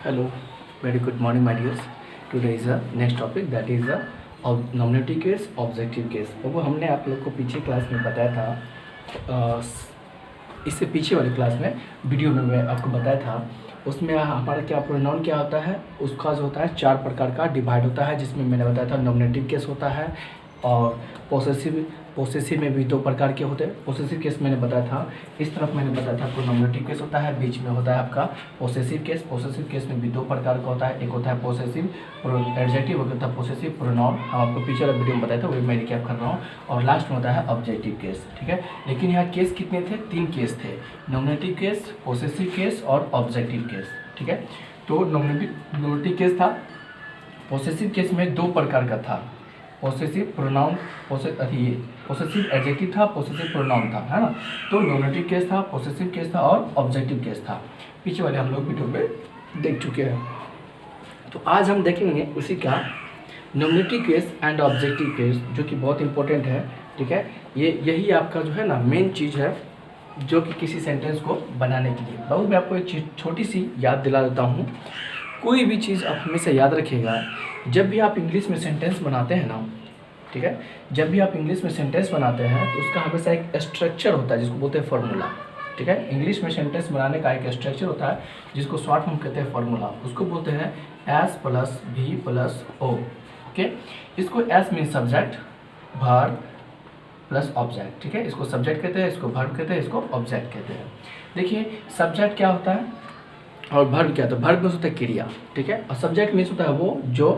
Hello, very good morning, my dears. Today is the next topic, that is the nominative case, objective case. वो हमने आप लोग को पीछे क्लास में बताया था, इससे पीछे वाली क्लास में वीडियो में मैं आपको बताया था। उसमें हमारा क्या प्रोनाउन क्या होता है, उसका जो होता है 4 प्रकार का डिवाइड होता है, जिसमें मैंने बताया था नॉमिनेटिव केस होता है और पोसेसिव में भी 2 प्रकार के होते हैं। पोसेसिव केस मैंने बताया था, इस तरफ मैंने बताया था आपको नॉमिनेटिव केस होता है, बीच में होता है आपका पोसेसिव केस। पोसेसिव केस में भी 2 प्रकार का होता है, एक होता है पोसेसिव एडजेक्टिव, एक होता है पोसेसिव प्रोनाउन। हम आपको पीछे वाला वीडियो में बताया था, वही मैं रिकैप कर रहा हूँ। और लास्ट में होता है ऑब्जेक्टिव केस, ठीक है। लेकिन यहाँ केस कितने थे? 3 केस थे, नॉमिनेटिव केस, पोसेसिव केस और ऑब्जेक्टिव केस, ठीक है। तो नॉमिनेटिव केस था, पोसेसिव केस में 2 प्रकार का था, पोसेसिव प्रोनाउन, पोसेसिव एडजेक्टिव था, पोसेसिव प्रोनाउन था, है ना। तो नॉमिनेटिव केस था, पोसेसिव केस था और ऑब्जेक्टिव केस था। पीछे वाले हम लोग वीडियो में देख चुके हैं। तो आज हम देखेंगे उसी का nominative case and objective case, जो कि बहुत इंपॉर्टेंट है, ठीक है। यही आपका जो है ना मेन चीज़ है, जो कि किसी सेंटेंस को बनाने के लिए। बहुत मैं आपको एक चीज़ छोटी सी याद दिला देता हूँ। कोई भी चीज़ आप हमेशा याद रखिएगा, जब भी आप इंग्लिश में सेंटेंस बनाते हैं ना, ठीक है, जब भी आप इंग्लिश में सेंटेंस बनाते हैं तो उसका हमेशा एक स्ट्रक्चर होता है, जिसको बोलते हैं फार्मूला, ठीक है। इंग्लिश में सेंटेंस बनाने का एक स्ट्रक्चर होता है, जिसको शॉर्ट हम कहते हैं फार्मूला। उसको बोलते हैं एस प्लस भी प्लस ओ, ओके। इसको S mean subject, verb plus object, ठीक है। इसको सब्जेक्ट कहते हैं, इसको वर्ब कहते हैं, इसको ऑब्जेक्ट कहते हैं। देखिए सब्जेक्ट क्या होता है और वर्ब क्या होता है? वर्ब में होता है क्रिया, ठीक है, और सब्जेक्ट में होता है वो जो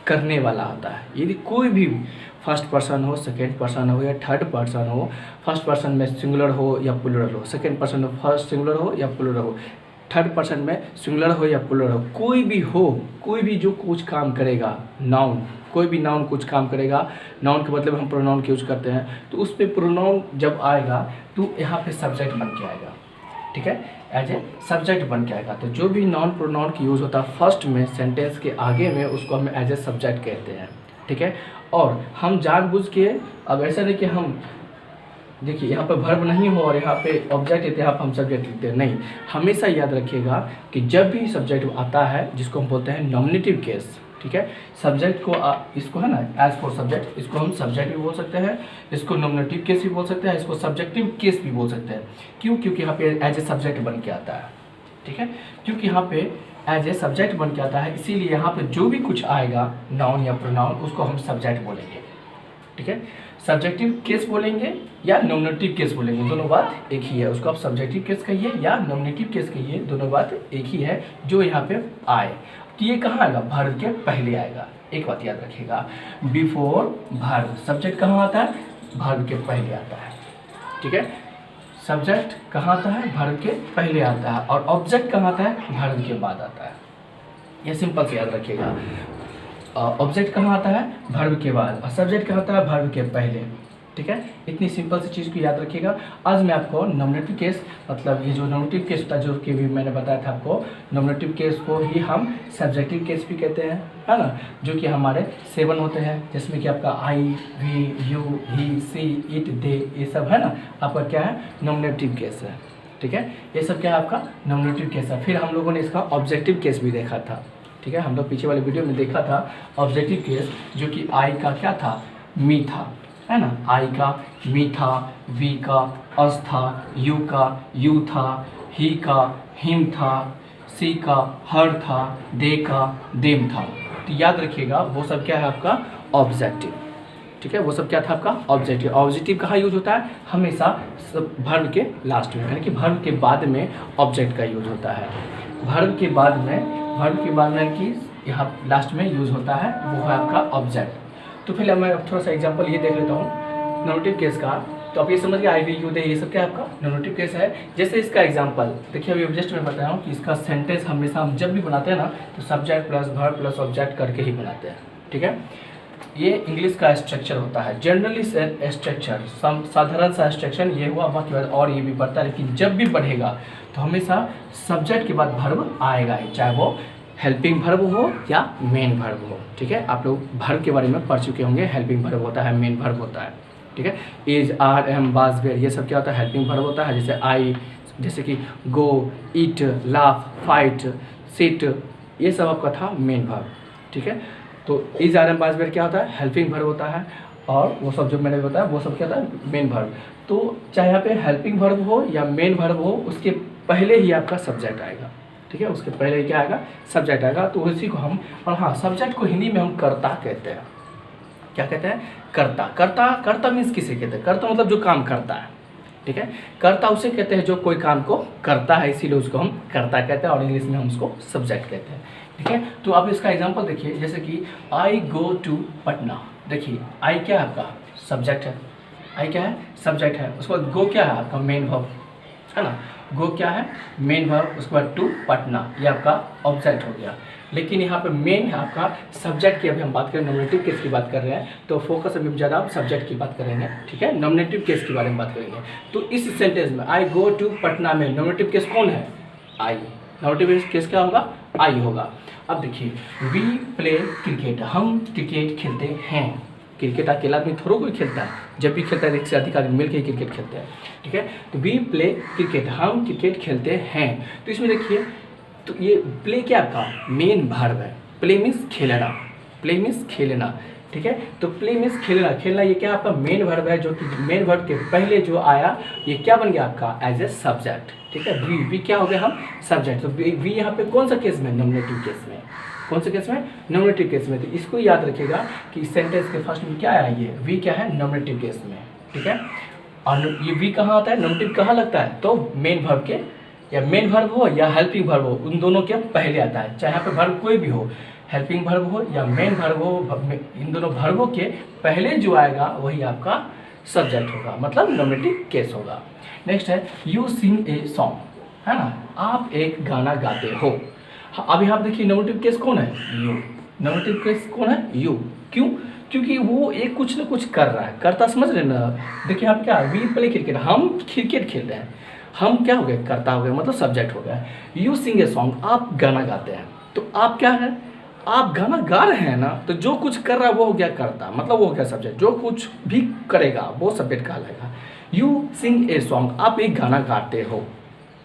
करने वाला होता है। यदि कोई भी फर्स्ट पर्सन हो, सेकंड पर्सन हो या थर्ड पर्सन हो, फर्स्ट पर्सन में सिंगुलर हो या प्लूरल हो, सेकंड पर्सन में फर्स्ट सिंगुलर हो या प्लूरल हो, थर्ड पर्सन में सिंगुलर हो या प्लूरल हो, कोई भी हो, कोई भी जो कुछ काम करेगा, नाउन, कोई भी नाउन कुछ काम करेगा, नाउन के मतलब हम प्रोनाउन के यूज करते हैं, तो उस पर प्रोनाउन जब आएगा तो यहाँ पे सब्जेक्ट बन के आएगा, ठीक है, एज ए सब्जेक्ट बन के आएगा। तो जो भी नॉन प्रोनाउन की यूज़ होता है फर्स्ट में सेंटेंस के आगे में, उसको हम एज ए सब्जेक्ट कहते हैं, ठीक है। और हम जानबूझ के, अब ऐसा नहीं कि हम देखिए यहाँ पर वर्ब नहीं हो और यहाँ पे ऑब्जेक्ट है तो यहाँ पर हम सब्जेक्ट लिखते हैं, नहीं। हमेशा याद रखिएगा कि जब भी सब्जेक्ट आता है, जिसको हम बोलते हैं नॉमिनेटिव केस, ठीक है, सब्जेक्ट को इसको है ना एज फॉर सब्जेक्ट, इसको हम सब्जेक्ट भी बोल सकते हैं, इसको नॉमिनेटिव केस भी बोल सकते हैं, इसको सब्जेक्टिव केस भी बोल सकते हैं। क्यों? क्योंकि यहाँ पे एज ए सब्जेक्ट बन के आता है, ठीक है, क्योंकि यहाँ पे एज ए सब्जेक्ट बन के आता है, इसीलिए यहाँ पे जो भी कुछ आएगा नाउन या प्रोनाउन, उसको हम सब्जेक्ट बोलेंगे, ठीक है। सब्जेक्टिव केस बोलेंगे या नॉमिनेटिव केस बोलेंगे, दोनों बात एक ही है। उसको आप सब्जेक्टिव केस कहिए या नॉमिनेटिव केस कहिए, दोनों बात एक ही है। जो यहाँ पे आए तो ये कहाँ आएगा? वर्ब के पहले आएगा। एक बात याद रखिएगा, बिफोर वर्ब, सब्जेक्ट कहाँ आता है? वर्ब के पहले आता है, ठीक है। सब्जेक्ट कहाँ आता है? वर्ब के पहले आता है। और ऑब्जेक्ट कहाँ आता है? वर्ब के बाद आता है। ये सिंपल से याद रखिएगा। ऑब्जेक्ट कहाँ आता है? वर्ब के बाद, और सब्जेक्ट कहाँ आता है? वर्ब के पहले, ठीक है। इतनी सिंपल सी चीज़ को याद रखिएगा। आज मैं आपको नॉमिनेटिव केस, मतलब ये जो नॉमिनेटिव केस होता है, जो कि भी मैंने बताया था आपको, नॉमिनेटिव केस को ही हम सब्जेक्टिव केस भी कहते हैं, है ना, जो कि हमारे 7 होते हैं, जिसमें कि आपका I, we, you, he, she, it, they, ये सब है ना, आपका क्या है? नॉमिनेटिव केस है, ठीक है। ये सब क्या है? आपका नॉमिनेटिव केस है। फिर हम लोगों ने इसका ऑब्जेक्टिव केस भी देखा था, ठीक है। हम लोग पीछे वाले वीडियो में देखा था ऑब्जेक्टिव केस, जो कि आई का क्या था? मी था, है ना, आई का मी था, वी का अस था, यू का यू था, ही का हिम था, सी का हर था, दे का देम था। तो याद रखिएगा वो सब क्या है? आपका ऑब्जेक्टिव, ठीक है। वो सब क्या था? आपका ऑब्जेक्टिव। ऑब्जेक्टिव कहाँ यूज होता है? हमेशा वर्ब के लास्ट में, यानी कि वर्ब के बाद में ऑब्जेक्ट का यूज होता है। वर्ब के बाद में कि यहाँ लास्ट में यूज होता है, वो है आपका ऑब्जेक्ट। तो फिर मैं थोड़ा सा एग्जांपल ये देख लेता हूँ नॉमिनेटिव केस का। तो आप ये समझ गए, आई, वी, यू, दे, ये सब क्या आपका नॉमिनेटिव केस है। जैसे इसका एग्जांपल देखिए, अभी जस्ट मैं बताया हूँ कि इसका सेंटेंस हमेशा हम जब भी बनाते हैं ना, तो subject plus verb plus object करके ही बनाते हैं, ठीक है। ये इंग्लिश का स्ट्रक्चर होता है, जनरली स्ट्रक्चर, साधारण सा स्ट्रक्चर ये हुआ, बाकी बात और ये भी बढ़ता है। लेकिन जब भी बढ़ेगा तो हमेशा सब्जेक्ट के बाद वर्ब आएगा ही, चाहे वो हेल्पिंग वर्ब हो या मेन वर्ब हो, ठीक है। आप लोग वर्ब के बारे में पढ़ चुके होंगे, हेल्पिंग वर्ब होता है, मेन वर्ब होता है, ठीक है। Is, are, am, was, were, ये सब क्या होता है? हेल्पिंग वर्ब होता है। जैसे आई, जैसे कि go, eat, laugh, fight, sit, ये सब आपका था मेन वर्ब, ठीक है। तो is are am past verb क्या होता है, हेल्पिंग वर्ब होता है, और वो सब जो मैंने बताया वो सब क्या होता है, मेन वर्ब। तो चाहे यहाँ पे हेल्पिंग वर्ब हो या मेन वर्ब हो, उसके पहले ही आपका सब्जेक्ट आएगा, ठीक है, उसके पहले ही क्या आएगा, सब्जेक्ट आएगा। तो उसी को हम, और हाँ, सब्जेक्ट को हिंदी में हम कर्ता कहते हैं। क्या कहते हैं, कर्ता। कर्ता, कर्ता मीन्स किसे कहते हैं, कर्ता मतलब जो काम करता है, ठीक है। कर्ता उसे कहते हैं जो कोई काम को करता है, इसीलिए उसको हम कर्ता कहते हैं, और इंग्लिश में हम उसको सब्जेक्ट कहते हैं, ठीक है। तो आप इसका एग्जांपल देखिए, जैसे कि आई गो टू पटना। देखिए आई क्या है आपका, सब्जेक्ट है, आई क्या है, सब्जेक्ट है। उसके बाद गो क्या है आपका, मेन वर्ब है ना, गो क्या है, मेन वर्ब। उसके बाद टू पटना, ये आपका ऑब्जेक्ट हो गया। लेकिन यहाँ पे मेन है आपका सब्जेक्ट की। अभी हम बात करें नॉमिनेटिव केस की बात कर रहे हैं, तो फोकस अभी हम ज़्यादा सब्जेक्ट की बात करेंगे, ठीक है, नॉमिनेटिव केस के बारे में बात करेंगे। तो इस सेंटेंस में आई गो टू पटना में नॉमिनेटिव केस कौन है, आई। नॉमिनेटिव केस क्या होगा, आई होगा। अब देखिए, वी प्ले क्रिकेट, हम क्रिकेट खेलते हैं। क्रिकेट अकेला आदमी थोड़ा कोई खेलता है, जब भी खेलता है एक से अधिक आदमी मिलकर ही क्रिकेट खेलते हैं, ठीक है। तो वी प्ले क्रिकेट, हम क्रिकेट खेलते हैं। तो इसमें देखिए, तो ये प्ले क्या आपका मेन वर्ब है। प्ले मीन्स खेलना, प्ले मीन्स खेलना, ठीक है। तो प्ले मीन्स खेलना, खेलना ये क्या आपका मेन वर्ब है, जो कि मेन वर्ब के पहले जो आया ये क्या बन गया आपका, एज ए सब्जेक्ट, ठीक है। वी, वी क्या हो गया, हम सब्जेक्ट। तो वी यहाँ पे कौन सा केस में, नॉमिनेटिव केस में। कौन से केस में, नॉमिनेटिव केस में। तो इसको याद रखिएगा कि सेंटेंस के फर्स्ट में क्या आया, ये वी क्या है, नॉमिनेटिव केस में, ठीक है। और ये वी कहाँ आता है, नॉमिनेटिव कहाँ लगता है, तो मेन वर्ब के, या मेन वर्ब हो या हेल्पिंग वर्ब हो, उन दोनों के पहले आता है। चाहे यहाँ पे वर्ब कोई भी हो, हेल्पिंग वर्ब हो या मेन वर्ब हो, इन दोनों वर्बों के पहले जो आएगा वही आपका सब्जेक्ट होगा, मतलब नॉमिनेटिव केस होगा। नेक्स्ट है यू सिंग ए सॉन्ग, है ना, आप एक गाना गाते हो। अब यहाँ देखिए नॉमिनेटिव केस कौन है, यू। नॉमिनेटिव केस कौन है, यू। क्यों, क्योंकि वो एक कुछ न कुछ कर रहा है, करता समझ रहे ना। देखिए यहाँ पे क्या, वी प्ले क्रिकेट, हम क्रिकेट खेल रहे हैं, हम क्या हो गए, करता हो गए, मतलब सब्जेक्ट हो गया। यू सिंग ए सॉन्ग, आप गाना गाते हैं। तो आप क्या है, आप गाना गा रहे हैं ना, तो जो कुछ कर रहा है वो हो गया करता, मतलब वो हो गया सब्जेक्ट। जो कुछ भी करेगा वो सब्जेक्ट कहलाएगा। यू सिंग ए सॉन्ग, आप एक गाना गाते हो,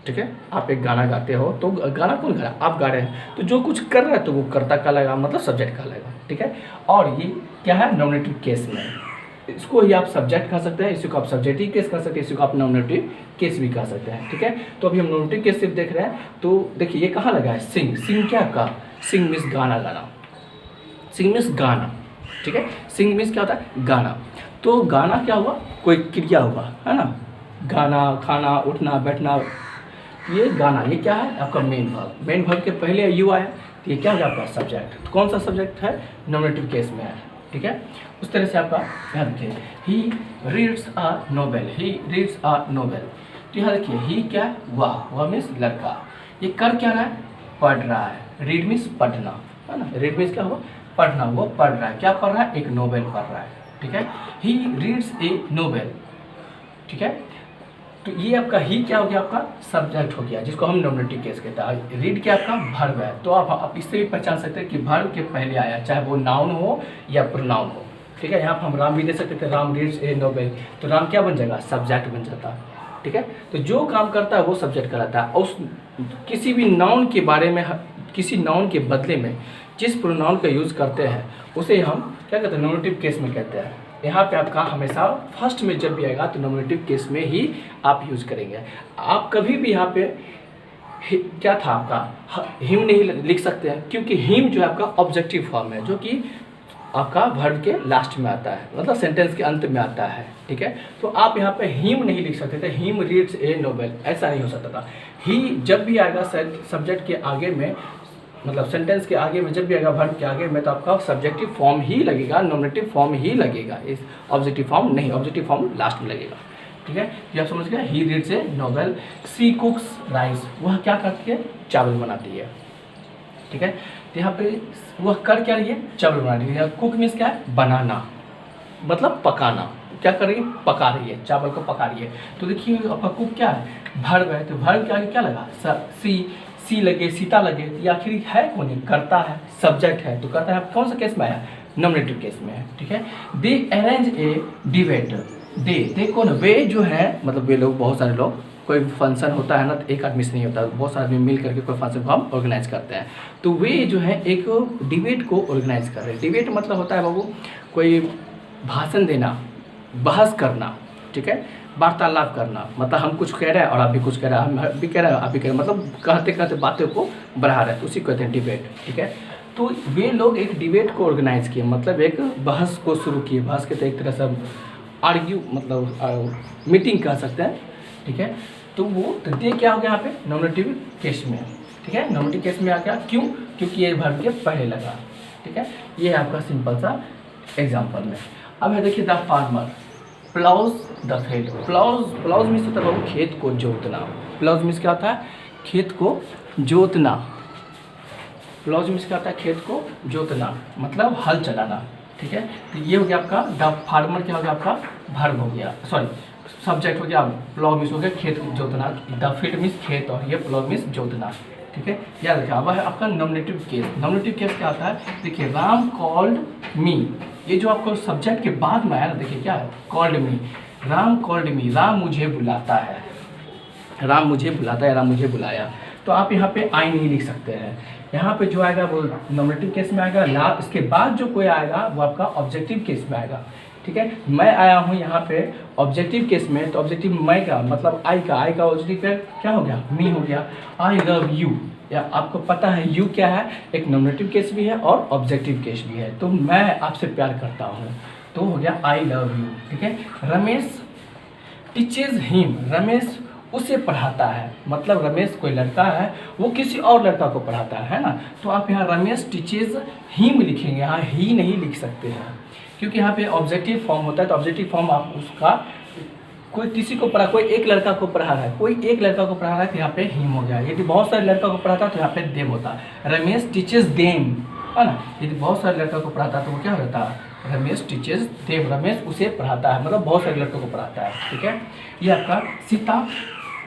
ठीक है, आप एक गाना गाते हो। तो गाना कौन गा रहा है, आप गा रहे हैं। तो जो कुछ कर रहा है तो वो कर्ता कहलाएगा, मतलब सब्जेक्ट कहलाएगा, ठीक है। और ये क्या है, नॉमिनेटिव केस में। इसको ही आप सब्जेक्ट कह सकते हैं, इसी को आप सब्जेक्टिव केस कह सकते हैं, इसी को आप नॉमिनेटिव केस भी कह सकते हैं, ठीक है। तो अभी हम नॉमिनेटिव केस सिर्फ देख रहे हैं। तो देखिए ये कहाँ लगा है, सिंग। सिंग क्या आपका, सिंग मीन्स गाना गाना, सिंग मीन्स गाना, ठीक है। सिंग मीन्स क्या होता है, गाना। तो गाना क्या हुआ, कोई क्रिया हुआ, है ना, गाना, खाना, उठना, बैठना, ये गाना, ये क्या है आपका मेन वर्ब। मेन वर्ब के पहले यू आया, तो ये क्या हो गया आपका सब्जेक्ट। तो कौन सा सब्जेक्ट है, नॉमिनेटिव केस में है, ठीक है। उस तरह से आपका यहाँ देखिए, he reads a novel, he reads a novel. तो यहाँ देखिए, ही क्या है, वह मीन्स लड़का। ये कर क्या रहा है, पढ़ रहा है। रीड मीन्स पढ़ना, है ना, रीड मीन्स क्या हुआ, पढ़ना। वो पढ़ रहा है, क्या पढ़ रहा है, एक नोवेल पढ़ रहा है, ठीक है। ही रीड्स ए नोवेल, ठीक है। तो ये आपका ही क्या हो गया, आपका सब्जेक्ट हो गया, जिसको हम नॉमिनेटिव केस कहते हैं। रीड क्या आपका वर्ब है। तो आप इससे भी पहचान सकते हैं कि वर्ब के पहले आया, चाहे वो नाउन हो या प्रोनाउन हो, ठीक है। यहाँ पर हम राम भी दे सकते थे, राम रीड्स ए नोवेल। तो राम क्या बन जाएगा, सब्जेक्ट बन जाता है, ठीक है। तो जो काम करता है वो सब्जेक्ट कहलाता है। उस किसी भी नाउन के बारे में, किसी नाउन के बदले में जिस प्रोनाउन का यूज़ करते हैं उसे हम क्या कहते हैं, नॉमिनेटिव केस में कहते हैं। यहाँ पे आपका हमेशा फर्स्ट में जब भी आएगा तो नॉमिनेटिव केस में ही आप यूज़ करेंगे। आप कभी भी यहाँ पे क्या था आपका, हिम नहीं लिख सकते हैं, क्योंकि हिम जो है आपका ऑब्जेक्टिव फॉर्म है, जो कि आपका वर्ब के लास्ट में आता है, मतलब सेंटेंस के अंत में आता है, ठीक है। तो आप यहाँ पे हिम नहीं लिख सकते थे, हिम रीड्स ए नोवेल, ऐसा नहीं हो सकता था। ही जब भी आएगा सब्जेक्ट के आगे में, मतलब सेंटेंस के आगे में जब भी आएगा वर्ब के आगे में, तो आपका सब्जेक्टिव फॉर्म ही लगेगा, नॉमिनेटिव फॉर्म ही लगेगा, इस ऑब्जेक्टिव फॉर्म नहीं, ऑब्जेक्टिव फॉर्म लास्ट में लगेगा, ठीक है। ये आप समझ गए। He reads a novel. She cooks rice, वह क्या करती है, चावल बनाती है, ठीक है। तो यहाँ पे वह कर क्या रही है, चावल बना रही है। कुक मीन्स क्या है, बनाना, मतलब पकाना। क्या कर रही है, पका रही है, चावल को पका रही है। तो देखिए आपका कुक क्या है, वर्ब है। तो वर्ब के आगे क्या लगा, सी लगे, सीता लगे, तो आखिर है कौन है, करता है, सब्जेक्ट है। तो करता है कौन सा केस में आया, नॉमिनेटिव केस में है, ठीक है। दे अरेंज ए डिबेट, दे कौन है, वे जो है, मतलब वे लोग, बहुत सारे लोग, कोई फंक्शन होता है ना तो एक आदमी से नहीं होता, बहुत सारे आदमी मिल करके कोई फंक्शन को हम ऑर्गेनाइज करते हैं। तो वे जो है एक डिबेट को ऑर्गेनाइज कर रहे हैं। डिबेट मतलब होता है बाबू कोई भाषण देना, बहस करना, ठीक है, वार्तालाप करना, मतलब हम कुछ कह रहे हैं और आप भी कुछ कह रहे हैं, हम भी कह रहे हैं आप भी कह रहे हैं, मतलब कहते कहते बातों को बढ़ा रहे हैं, तो उसी को कहते हैं डिबेट, ठीक है। तो वे लोग एक डिबेट को ऑर्गेनाइज किए, मतलब एक बहस को शुरू किए। बहस के तो एक तरह से आर्ग्यू मतलब मीटिंग कह सकते हैं, ठीक है। तो वो तृतीय क्या हो गया यहाँ पे नॉमिनेटिव केस में, ठीक है, नॉमिनेटिव केस में आ गया। क्यों? क्योंकि ये वर्ब के पहले लगा, ठीक है। ये है आपका सिंपल सा एग्जाम्पल में। अब है देखिए the farmer ploughs the field. Ploughs means होता है खेत को जोतना। प्लाउज मीन्स क्या होता है? खेत को जोतना। प्लाउज मीन्स क्या होता है? खेत को जोतना, मतलब हल चलाना, ठीक है। तो ये हो गया आपका द फार्मर, क्या हो गया आपका वर्ब हो गया, सॉरी सब्जेक्ट हो गया। प्लाउ मीन्स हो गया खेत जोतना, द फील्ड मीन्स खेत और ये प्लाउ मीन्स जोतना, ठीक है। याद रखिए। अब है आपका नॉमिनेटिव केस। नॉमिनेटिव केस क्या होता है? देखिए राम कॉल्ड मी, ये जो आपको सब्जेक्ट के बाद में आया ना, देखिए क्या है? Called me, Ram called me, Ram मुझे बुलाता है, राम मुझे बुलाता है, राम मुझे बुलाया। तो आप यहाँ पे आई नहीं लिख सकते हैं। यहाँ पे जो आएगा वो नॉमिनेटिव केस में आएगा। इसके बाद जो कोई आएगा वो आपका ऑब्जेक्टिव केस में आएगा, ठीक है। मैं आया हूँ यहाँ पे ऑब्जेक्टिव केस में, तो ऑब्जेक्टिव मैं का मतलब आई का ऑब्जेक्टिव क्या हो गया? मी हो गया। आई लव यू, या आपको पता है यू क्या है? एक नॉमिनेटिव केस भी है और ऑब्जेक्टिव केस भी है। तो मैं आपसे प्यार करता हूँ, तो हो गया आई लव यू, ठीक है। रमेश टीचेज हिम, रमेश उसे पढ़ाता है, मतलब रमेश कोई लड़का है वो किसी और लड़का को पढ़ाता है ना। तो आप यहाँ रमेश टीचेज हिम लिखेंगे, यहाँ ही नहीं लिख सकते हैं, क्योंकि यहाँ पे ऑब्जेक्टिव फॉर्म होता है। तो ऑब्जेक्टिव फॉर्म आप उसका कोई किसी को पढ़ा, कोई एक लड़का को पढ़ा रहा है, कोई एक लड़का को पढ़ा रहा है तो यहाँ पे हिम हो गया। यदि बहुत सारे लड़का को पढ़ाता तो यहाँ पे देम होता। रमेश टीचेज देम, है ना। यदि बहुत सारे लड़का को पढ़ाता तो वो क्या होता? रमेश टीचेज देम, रमेश उसे पढ़ाता है, मतलब बहुत सारे लड़कों को पढ़ाता है, ठीक है। ये आपका सीता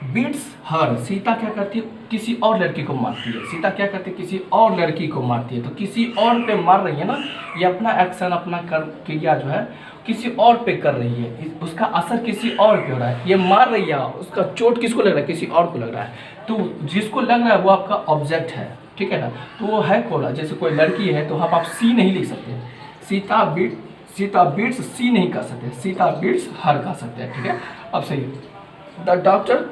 बीट्स हर, सीता क्या करती है? किसी और लड़की को मारती है। सीता क्या करती है? किसी और लड़की को मारती है। तो किसी और पे मार रही है ना, ये अपना एक्शन, अपना क्रिया जो है किसी और पे कर रही है, उसका असर किसी और पे हो रहा है। ये मार रही है, उसका चोट किसको लग रहा है? किसी और को लग रहा है। तो जिसको लग रहा है वो आपका ऑब्जेक्ट है, ठीक है ना। तो वो है कौन? जैसे कोई लड़की है तो आप सी नहीं लिख सकते, सीता बीट्स सी नहीं कर सकते, सीता बीट्स हर कर सकते हैं, ठीक है। अब सही, the doctor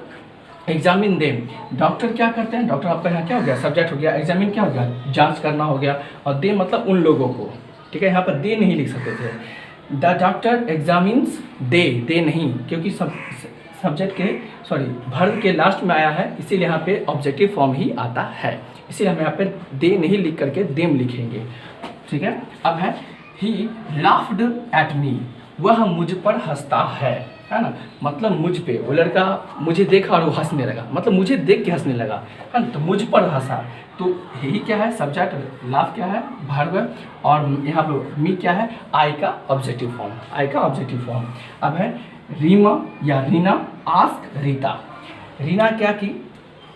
examine them, doctor क्या करते हैं? डॉक्टर आपका यहाँ क्या हो गया? सब्जेक्ट हो गया। एग्जामिन क्या हो गया? जांच करना हो गया। और दे मतलब उन लोगों को, ठीक है। यहाँ पर दे नहीं लिख सकते थे। द डॉक्टर एग्जामिन्स दे नहीं, क्योंकि सब्जेक्ट के सॉरी वर्ब के लास्ट में आया है, इसीलिए यहाँ पे ऑब्जेक्टिव फॉर्म ही आता है, इसीलिए हम यहाँ पे दे नहीं लिख करके देम लिखेंगे, ठीक है। अब है ही लाफ्ड एट मी, वह मुझ पर हंसता है ना। मतलब मुझ पे, वो लड़का मुझे देखा और वो हंसने लगा, मतलब मुझे देख के हंसने लगा, है ना। तो मुझ पर हंसा, तो यही क्या है? सब्जेक्ट, लाफ क्या है? वर्ब, और यहाँ पे मी क्या है? आई का ऑब्जेक्टिव फॉर्म, आई का ऑब्जेक्टिव फॉर्म। अब है रीमा या रीना आस्क रीता, रीना क्या की?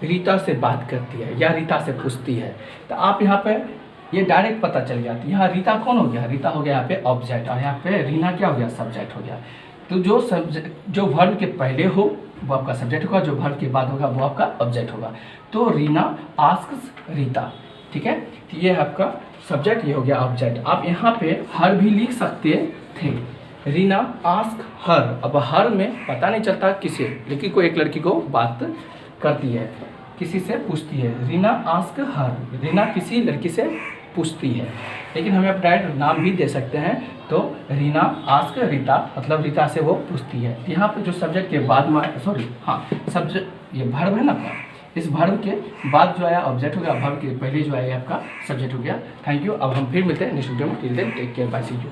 रीता से बात करती है या रीता से पूछती है। तो आप यहाँ पे ये डायरेक्ट पता चल गया। तो यहाँ रीता कौन हो गया? रीता हो गया यहाँ पे ऑब्जेक्ट, और यहाँ पे रीना क्या हो गया? सब्जेक्ट हो गया। तो जो सब्जेक्ट जो वर्ब के पहले हो वो आपका सब्जेक्ट होगा, जो वर्ब के बाद होगा वो आपका ऑब्जेक्ट होगा। तो रीना आस्क्स रीता, ठीक है। तो ये है आपका सब्जेक्ट, ये हो गया ऑब्जेक्ट। आप यहाँ पे हर भी लिख सकते थे, रीना आस्क हर। अब हर में पता नहीं चलता किसे, लेकिन कोई एक लड़की को बात करती है, किसी से पूछती है। रीना आस्क हर, रीना किसी लड़की से पूछती है, लेकिन हमें आप डायरेक्ट नाम भी दे सकते हैं। तो रीना आस्क रीता, मतलब रीता से वो पूछती है। यहाँ पे जो सब्जेक्ट के बाद में, सॉरी हाँ सब्जेक्ट, ये वर्ब है ना आपका, इस वर्ब के बाद जो आया ऑब्जेक्ट हो गया, वर्ब के पहले जो आया आपका सब्जेक्ट हो गया। Thank you. अब हम फिर मिलते हैं नेक्स्ट वीडियो में। Till then take care, bye, see you.